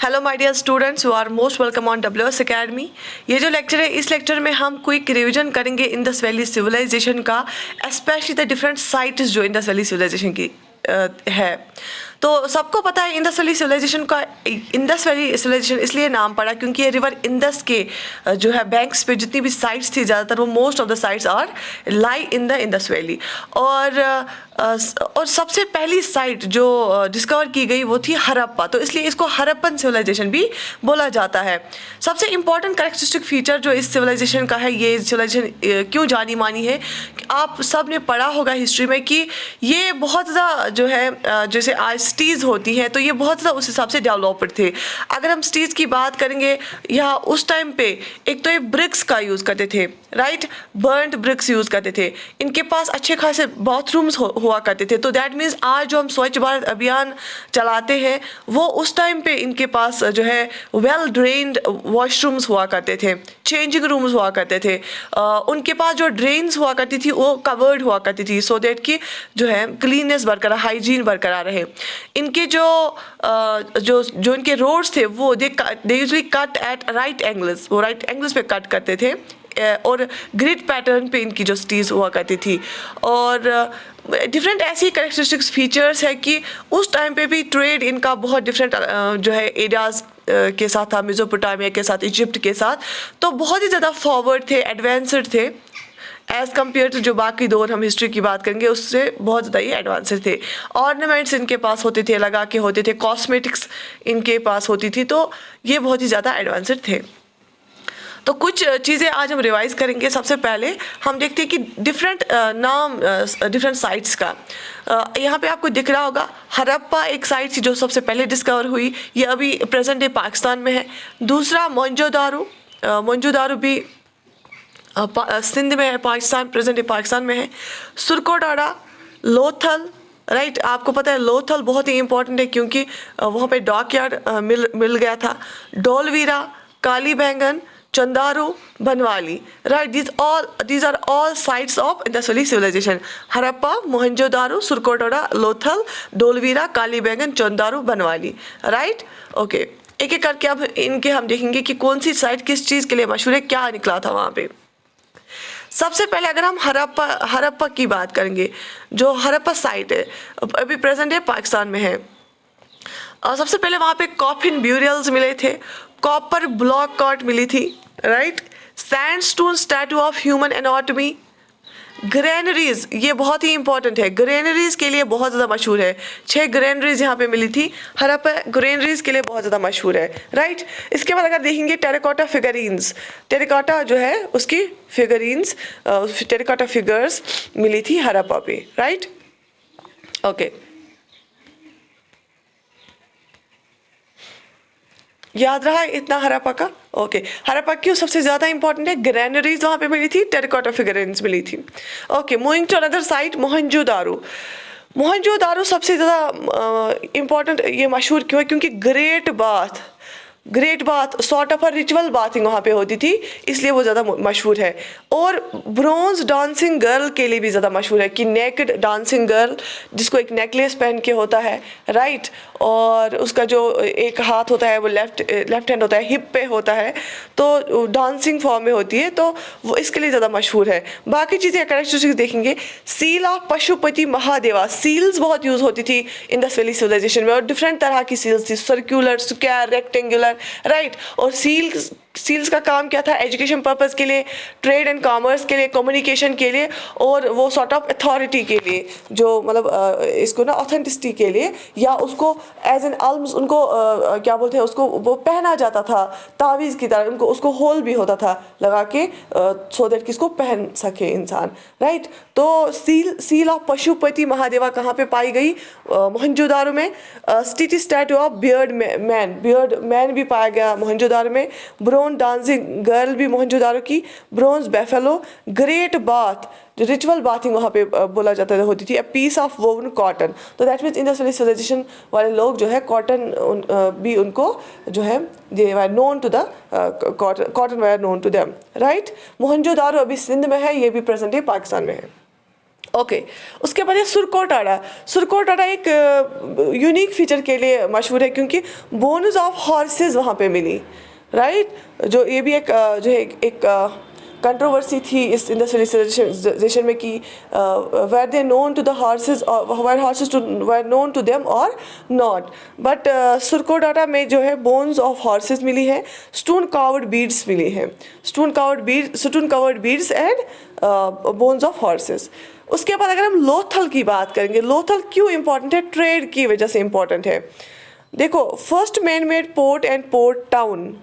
Hello my dear students, you are most welcome on WS academy. ये जो lecture है, इस लेक्चर में हम क्विक रिवीजन करेंगे इंडस वैली सिविलाइजेशन का, स्पेशली द डिफरेंट साइट्स जो इंडस वैली सिविलाइजेशन की है। तो सबको पता है इंडस वैली सिविलाइजेशन का, इंडस वैली सिविलाइजेशन इसलिए नाम पड़ा क्योंकि ये रिवर इंडस के जो है बैंक्स पे जितनी भी साइट्स थी, ज़्यादातर वो most of the sites are lie in the Indus valley. और सबसे पहली साइट जो डिस्कवर की गई वो थी हड़प्पा, तो इसलिए इसको हड़प्पन सिविलाइजेशन भी बोला जाता है। सबसे इम्पॉर्टेंट कैरेक्टरिस्टिक फीचर जो इस सिविलाइजेशन का है, ये सिविलाइजेशन क्यों जानी मानी है, आप सब ने पढ़ा होगा हिस्ट्री में कि ये बहुत ज़्यादा जो है जैसे आज सिटीज़ होती हैं तो ये बहुत ज़्यादा उस हिसाब से डेवलप्ड थे। अगर हम सिटीज़ की बात करेंगे, यहाँ उस टाइम पे एक तो ये ब्रिक्स का यूज़ करते थे, राइट, बर्न्ड ब्रिक्स यूज़ करते थे। इनके पास अच्छे खासे बाथरूम्स हुआ करते थे। तो दैट मीन्स आज जो हम स्वच्छ भारत अभियान चलाते हैं वो उस टाइम पे इनके पास जो है वेल ड्रेन्ड वॉशरूम्स हुआ करते थे, चेंजिंग रूम्स हुआ करते थे। उनके पास जो ड्रेन्स हुआ करती थी वो कवर्ड हुआ करती थी, सो दैट कि जो है क्लीननेस बरकरार, हाइजीन बरकरार रहे। इनके जो इनके रोड्स थे वो they usually cut at right angles, वो राइट एंगल्स पे कट करते थे, और ग्रिड पैटर्न पे इनकी जो सिटीज़ हुआ करती थी। और डिफरेंट ऐसी कैरेक्टरिस्टिक्स फीचर्स है कि उस टाइम पे भी ट्रेड इनका बहुत डिफरेंट जो है एरियाज़ के साथ था, मेसोपोटामिया के साथ, इजिप्ट के साथ, तो बहुत ही ज़्यादा फॉरवर्ड थे, एडवांस्ड थे एज़ कम्पेयर टू जो बाकी दौर हम हिस्ट्री की बात करेंगे उससे बहुत ज़्यादा ही एडवांस्ड थे। ऑर्नामेंट्स इनके पास होते थे, लगा के होते थे, कॉस्मेटिक्स इनके पास होती थी, तो ये बहुत ही ज़्यादा एडवांस्ड थे। तो कुछ चीज़ें आज हम रिवाइज करेंगे। सबसे पहले हम देखते हैं कि डिफरेंट नाम डिफरेंट साइट्स का। यहाँ पे आपको दिख रहा होगा हड़प्पा एक साइट थी जो सबसे पहले डिस्कवर हुई, ये अभी प्रेजेंट डे पाकिस्तान में है। दूसरा मोहनजोदारो भी सिंध में है, पाकिस्तान, प्रेजेंट डे पाकिस्तान में है। सुरकोटाड़ा, लोथल, राइट, आपको पता है लोथल बहुत ही इंपॉर्टेंट है क्योंकि वहाँ पे डॉकयार्ड मिल गया था। Dholavira, Kalibangan, Chanhudaro, Banawali, right, these are all sites of Indus Valley civilization। Harappa, Mohenjodaro, Surkotada, Lothal, Dholavira, Kalibangan, Chanhudaro, Banawali, right. Okay, एक एक करके अब इनके हम देखेंगे कि कौन सी साइट किस चीज़ के लिए मशहूर है, क्या निकला था वहाँ पे। सबसे पहले अगर हम हड़प्पा की बात करेंगे, जो हड़प्पा साइट है अभी प्रेजेंट डे पाकिस्तान में है। सबसे पहले वहाँ पे कॉफिन ब्यूरियल्स मिले थे, कॉपर ब्लॉक कॉट मिली थी, right, sandstone statue of human anatomy, granaries, ये बहुत ही इंपॉर्टेंट है, ग्रेनरीज के लिए बहुत ज़्यादा मशहूर है। 6 ग्रेनरीज यहाँ पे मिली थी, हड़प्पा ग्रेनरीज के लिए बहुत ज़्यादा मशहूर है, राइट। इसके बाद अगर देखेंगे टेराकोटा फिगरीन्स, टेराकोटा जो है उसकी फिगरीन्स, टेराकोटा फिगर्स मिली थी हड़प्पा पे, राइट। ओके, याद रहा इतना हड़प्पा का। ओके, हड़प्पा क्यों सबसे ज़्यादा इंपॉर्टेंट है, ग्रेनरीज वहाँ पे मिली थी, टेराकोटा फिगरेंस मिली थी। Okay, moving to another site, Mohenjodaro सबसे ज़्यादा इंपॉर्टेंट, ये मशहूर क्यों है क्योंकि great bath sort of a ritual bathing वहाँ पे होती थी, इसलिए वो ज़्यादा मशहूर है। और ब्रोंज डांसिंग गर्ल के लिए भी ज़्यादा मशहूर है कि नेकेड डांसिंग गर्ल जिसको एक नेकलेस पहन के होता है, राइट, और उसका जो एक हाथ होता है वो लेफ्ट हैंड होता है, हिप पे होता है, तो डांसिंग फॉर्म में होती है, तो वो इसके लिए ज़्यादा मशहूर है। बाकी चीज़ें कैरेक्टरिस्टिक्स देखेंगे, seal of Pashupati Mahadeva, seals बहुत यूज़ होती थी इंडस वैली सिविलाइजेशन में, और डिफरेंट तरह की सील्स थी, सर्कुलर, स्क्वायर, रेक्टेंगुलर, राइट। और सील्स का काम क्या था, एजुकेशन पर्पस के लिए, ट्रेड एंड कॉमर्स के लिए, कम्युनिकेशन के लिए, और वो सॉर्ट ऑफ अथॉरिटी के लिए, जो मतलब इसको ना ऑथेंटिसिटी के लिए, या उसको एज एन आल्म्स उनको क्या बोलते हैं उसको, वो पहना जाता था तावीज़ की तरह, उनको उसको होल भी होता था लगा के, सो दैट किसको पहन सके इंसान, राइट। तो सील ऑफ पशुपति महादेवा कहाँ पे पाई गई, मोहनजोदारो में। स्टिटी स्टैचू ऑफ बियर्ड मैन भी पाया गया मोहनजोदारो में। ब्रोंज डांसिंग गर्ल भी मोहनजोदारो की। ब्रोंज बेफेलो, ग्रेट बाथ, जो रिचुअल बाथिंग वहाँ पे बोला जाता था होती थी। A piece of woven cotton, तो that means Indus valley civilization वाले लोग जो है कॉटन भी उनको जो है they were known to the cotton were known to them, right. Mohenjodaro अभी सिंध में है, ये भी प्रेजेंट डे पाकिस्तान में है। ओके उसके बाद ये सुरकोटाड़ा। सुरकोटाड़ा एक यूनिक फीचर के लिए मशहूर है क्योंकि बोन्स ऑफ हॉर्सेस वहाँ पे मिली, राइट। जो ये भी एक जो है एक कंट्रोवर्सी थी इस इंडस्ट्रियलाइजेशन में कि were they known to the horses were horses to were known to them और नॉट, बट सुरकोटाड़ा में जो है बोन्स ऑफ हॉर्सेस मिली है, स्टोन कावर्ड बीड्स मिली है, stone coward beads and bones of horses. उसके बाद अगर हम लोथल की बात करेंगे, लोथल क्यों इंपॉर्टेंट है? ट्रेड की वजह से इंपॉर्टेंट है। देखो first man made port and port town,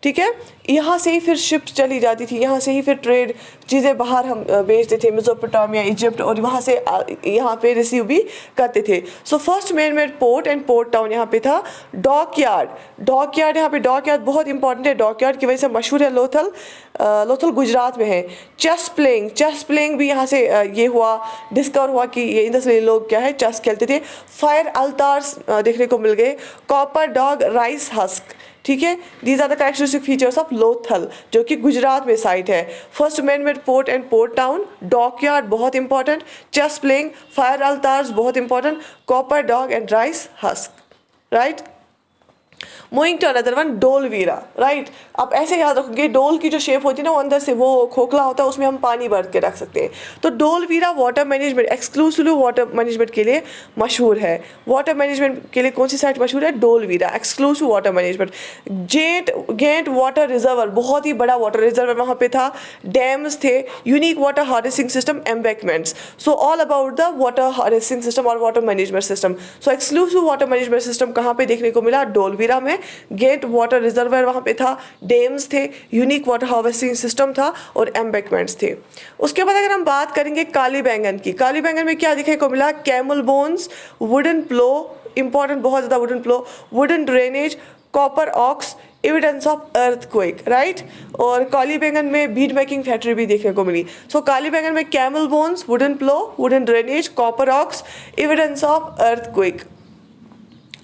ठीक है, यहाँ से ही फिर शिप चली जाती थी, यहाँ से ही फिर ट्रेड चीज़ें बाहर हम भेजते थे, मेसोपोटामिया, इजिप्ट, और वहाँ से यहाँ पे रिसीव भी करते थे। So first man made port and port town यहाँ पे था। डॉक यार्ड यहाँ पे डॉक यार्ड बहुत इंपॉर्टेंट है, डॉक यार्ड की वजह से मशहूर है लोथल। लोथल गुजरात में है। चेस प्लेइंग भी यहाँ से ये हुआ, डिस्कवर हुआ कि ये इंडस वैली लोग क्या है चेस खेलते थे। फायर अल्तार्स देखने को मिल गए। कॉपर डॉग राइस हस्क, ठीक है, these are the characteristic features of Lothal जो कि गुजरात में साइट है। First man made port and port town, dock yard बहुत important, chess playing, fire altars बहुत important, copper dog and rice husk, right. Moving to another one, Dholavira, right. आप ऐसे याद रखोगे डोल की जो शेप होती है ना वो अंदर से वो खोखला होता है, उसमें हम पानी भर के रख सकते हैं। तो Dholavira water management, exclusively water management के लिए मशहूर है। वाटर मैनेजमेंट के लिए कौन सी साइट मशहूर है? Dholavira, exclusive water management. Giant water reservoir, बहुत ही बड़ा वाटर रिजर्वर वहाँ पे था। डैम्स थे, unique water harvesting system, embankments. So all about the water harvesting system और वाटर मैनेजमेंट सिस्टम। सो एक्सक्लूसिव वाटर मैनेजमेंट सिस्टम कहाँ पे देखने को मिला? डोलवीरा में। गेट वाटर रिजर्वर वहाँ पे था, डैम्स थे, यूनिक वाटर हार्वेस्टिंग सिस्टम था और एम्बैंकमेंट्स थे। उसके बाद अगर हम बात करेंगे काली बैंगन की, काली बैंगन में क्या देखने को मिला? Camel bones, wooden plough, important बहुत ज़्यादा wooden plough, wooden drainage, copper ox, evidence of earthquake, right. और काली बैंगन में बीड मेकिंग फैक्ट्री भी देखने को मिली। सो काली बैंगन में camel bones, wooden plough, wooden drainage, copper ox, evidence of earthquake,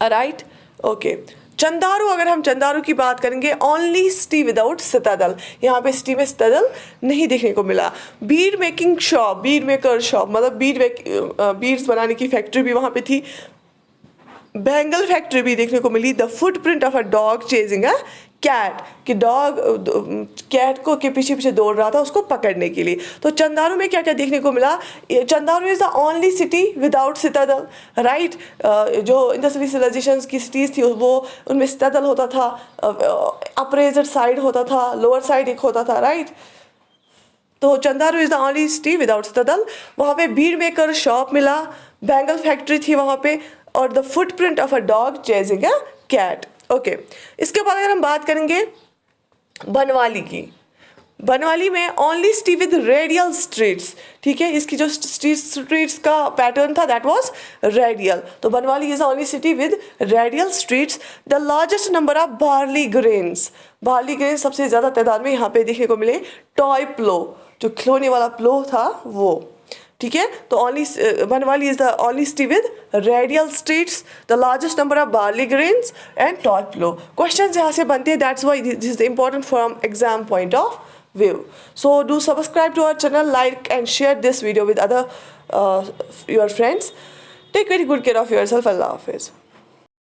right, okay. Chanhudaro, अगर हम चंदारू की बात करेंगे, ओनली सिटी विदाउट सितादल, यहाँ पे सिटी में सितादल नहीं देखने को मिला। Bead making shop, Beed maker shop मतलब बीड्स बनाने की फैक्ट्री भी वहाँ पे थी। बैंगल फैक्ट्री भी देखने को मिली। The footprint of a dog chasing a cat, कि डॉग कैट को के पीछे पीछे दौड़ रहा था उसको पकड़ने के लिए। तो चंदारू में क्या क्या देखने को मिला? Chanhudaro is the only city without citadel, right. जो इंडस्ट्रियल सिविलाइजेशन की सिटीज़ थी वो उनमें सितादल होता था, अप्रेजर साइड होता था, लोअर साइड एक होता था, राइट। तो Chanhudaro is the only city without citadel. वहाँ पे बीड मेकर शॉप मिला, बैंगल फैक्ट्री थी वहाँ पे, और the footprint of a dog chasing a cat, okay. इसके बाद अगर हम बात करेंगे बनवाली की, बनवाली में only city with radial streets, ठीक है, इसकी जो स्ट्रीट्स का पैटर्न था दैट वाज रेडियल। तो Banawali is only city with radial streets. The largest number of barley grains, barley grain सबसे ज़्यादा तादाद में यहाँ पे देखने को मिले। टॉय प्लो, जो खिलौने वाला प्लो था वो, ठीक है। तो only Banawali is the only city with radial streets, the largest number of barley grains and toy plough. Question यहाँ से बनते हैं, that's why this is important from exam point of view. So do subscribe to our channel, like and share this video with other your friends. Take very good care of yourself. Allah Hafiz.